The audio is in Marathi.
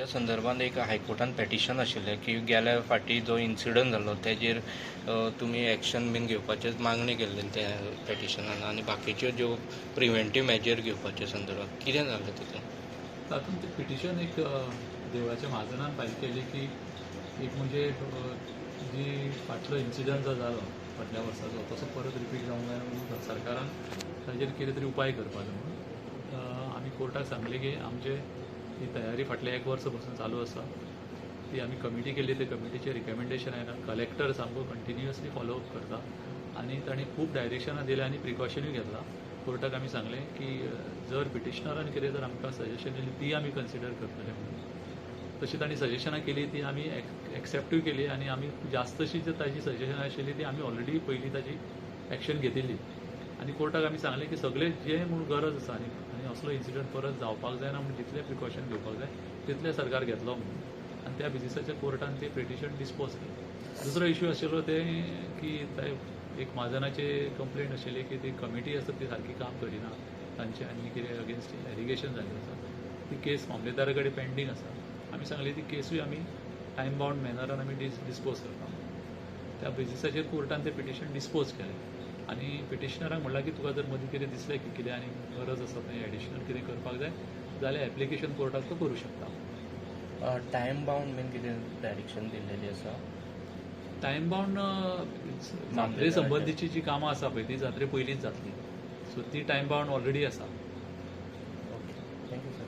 त्या संदर्भात एक हायकोर्टान पेटिशन आशिल्लें की गेल्या फाटी जो इन्सिडंट जालो तेजेर तुमी एक्शन बीन घेवपाचे मागणी केल्ली त्या पेटिशनान आनी बाकीच्यो ज्यो प्रिव्हेंटीव मेजर घेवपाच्या संदर्भात कितें जालें तितून? तातूंत ते पिटिशन एक देवळाच्या महाजनान फायल केली की एक म्हणजे जी फाटलो इन्सिडंट जो जालो फाटल्या वर्साचो तसो परत रिपीट जावंक जायना म्हणून सरकारान ताजेर कितें तरी उपाय करपा जाय म्हणून आमी कोर्टाक सांगलें की आमचे ही तयारी फाटल्या 1 वर्स पासून चालू आसा ती आमी कमिटी केली ते कमिटीचे रिकमेंडेशन आयला कलेक्टर सामको कंटिन्युअसली फॉलोअप करता आनी ताणें खूब डायरेक्शनां दिल्या आनी प्रिकॉशनूय घेतला कोर्टाक आमी सांगलें की जर पिटिशनरान कितें जर आमकां सजेशन दिली ती आमी कन्सिडर करतले म्हणून तशी तांणी सजेशनां केली ती आमी एक्सेप्टूय केली आनी आमी जास्तशी जर ताजी सजेशनां आशिल्ली ती आमी ऑलरेडी पयलीं ताजी एक्शन घेतिल्ली आनी कोर्टाक आमी सांगलें की सगळें जें म्हूण गरज आसा आनी असलो इन्सिडंट परत जावपाक जायना म्हणून जितलें प्रिकॉशन घेवपाक जाय तितलें सरकार घेतलो म्हणून आनी त्या बेजिसाच्या कोर्टान तें पिटिशन डिस्पोज केलें दुसरो इश्यू आशिल्लो तें की एक महाजनाचे कंप्लेंट आशिल्ली की ती कमिटी आसा ती सारकी काम करिना तांचे आनी कितें अगेन्स्ट एलिगेशन जाल्लें आसा ती केस मामलेदारा कडेन पेंडींग आसा आमी सांगली ती केसूय आमी टायम बाउंड मॅनरान आमी डिस्पोज करता त्या बेजिसाचेर कोर्टान तें पिटिशन डिस्पोज केलें आनी पिटिशनराक म्हणलां की तुका जर मदीं कितें दिसलें की कितें आनी गरज आसा थंय एडिशनल कितें करपाक जाय जाल्यार एप्लिकेशन कोर्टाक तो करूं शकता. टायम बाउंड बीन कितें डायरेक्शन दिल्लेली आसा? टायम बाउंड जात्रे संबंदीची जी कामां आसा पळय ती जात्रे पयलींच जातली सो ती टायम बाउंड ऑलरेडी आसा. Okay, thank you sir.